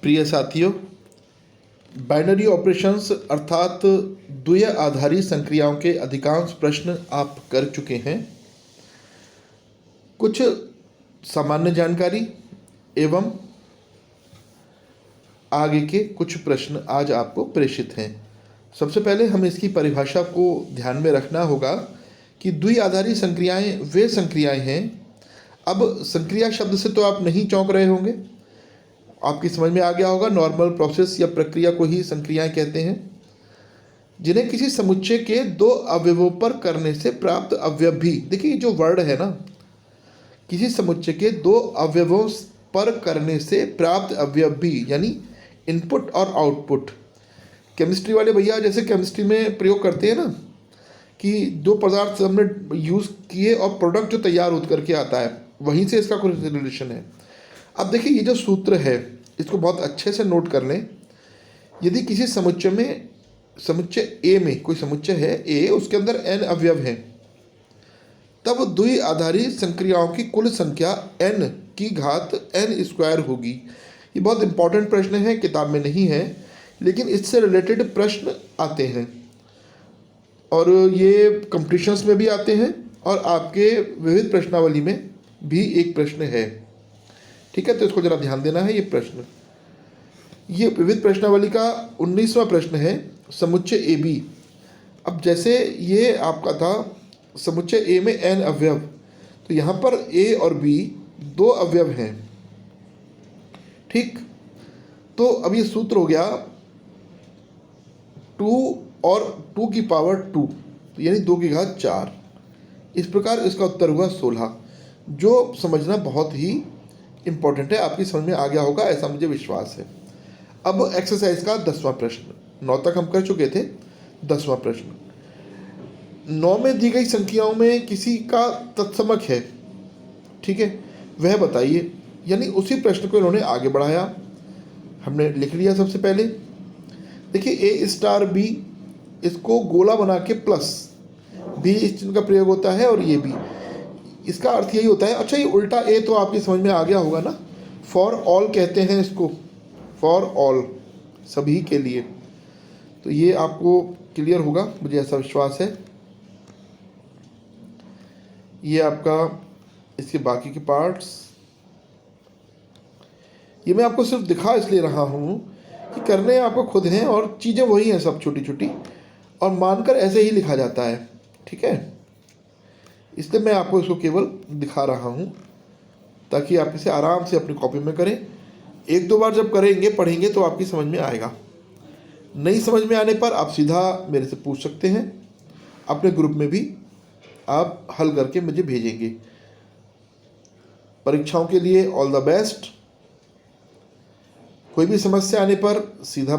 प्रिय साथियों, binary operations अर्थात द्विय आधारी संक्रियाओं के अधिकांश प्रश्न आप कर चुके हैं। कुछ सामान्य जानकारी एवं आगे के कुछ प्रश्न आज आपको प्रेषित हैं। सबसे पहले हमें इसकी परिभाषा को ध्यान में रखना होगा कि द्विआधारी संक्रियाएं वे संक्रियाएं हैं। अब संक्रिया शब्द से तो आप नहीं चौंक रहे होंगे, आपकी समझ में आ गया होगा। नॉर्मल प्रोसेस या प्रक्रिया को ही संक्रियाएं कहते हैं, जिन्हें किसी समुच्चय के दो अवयवों पर करने से प्राप्त अवयव भी, देखिए जो वर्ड है ना, किसी समुच्चय के दो अवयवों पर करने से प्राप्त अवयव भी, यानी इनपुट और आउटपुट। केमिस्ट्री वाले भैया जैसे केमिस्ट्री में प्रयोग करते हैं ना कि दो पदार्थ हमने यूज़ किए और प्रोडक्ट जो तैयार होकर करके आता है, वहीं से इसका कुछ रिलेशन है। अब देखिए ये जो सूत्र है इसको बहुत अच्छे से नोट कर लें। यदि किसी समुच्चय में, समुच्चय ए में कोई समुच्चय है ए, उसके अंदर n अवयव हैं, तब द्विआधारी संक्रियाओं की कुल संख्या n की घात n स्क्वायर होगी। ये बहुत इंपॉर्टेंट प्रश्न है, किताब में नहीं है, लेकिन इससे रिलेटेड प्रश्न आते हैं और ये कंपटीशंस में भी आते हैं और आपके विविध प्रश्नावली में भी एक प्रश्न है। ठीक है, तो इसको जरा ध्यान देना है। ये प्रश्न, ये विविध प्रश्नावली का 19वां प्रश्न है, समुच्चय ए बी। अब जैसे ये आपका था समुच्चय ए में n अवयव, तो यहाँ पर ए और बी दो अवयव हैं। ठीक, तो अब ये सूत्र हो गया 2 और 2 की पावर 2, यानी 2 की घात 4। इस प्रकार इसका उत्तर हुआ 16, जो समझना बहुत ही इम्पोर्टेंट है। आपकी समझ में आ गया होगा ऐसा मुझे विश्वास है। अब एक्सरसाइज का 10वां प्रश्न, 9 तक हम कर चुके थे। 10वां प्रश्न, 9 में दी गई संख्याओं में किसी का तत्समक है, ठीक है, वह बताइए। यानी उसी प्रश्न को इन्होंने आगे बढ़ाया, हमने लिख लिया। सबसे पहले देखिए ए स्टार बी, इसको गोला बना के प्लस बी इस चिन्ह का प्रयोग होता है और ये भी, इसका अर्थ यही होता है। अच्छा, ये उल्टा ए तो आपकी समझ में आ गया होगा ना, फॉर ऑल कहते हैं इसको, फॉर ऑल, सभी के लिए। तो ये आपको क्लियर होगा, मुझे ऐसा विश्वास है। ये आपका इसके बाकी के पार्ट्स, ये मैं आपको सिर्फ दिखा इसलिए रहा हूँ कि करने आपको खुद हैं और चीज़ें वही हैं, सब छोटी छोटी, और मानकर ऐसे ही लिखा जाता है। ठीक है, इसलिए मैं आपको इसको केवल दिखा रहा हूँ ताकि आप इसे आराम से अपनी कॉपी में करें। 1-2 बार जब करेंगे, पढ़ेंगे, तो आपकी समझ में आएगा। नहीं समझ में आने पर आप सीधा मेरे से पूछ सकते हैं, अपने ग्रुप में भी आप हल करके मुझे भेजेंगे। परीक्षाओं के लिए ऑल द बेस्ट। कोई भी समस्या आने पर सीधा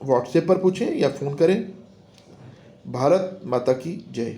व्हाट्सएप पर पूछें या फ़ोन करें। भारत माता की जय।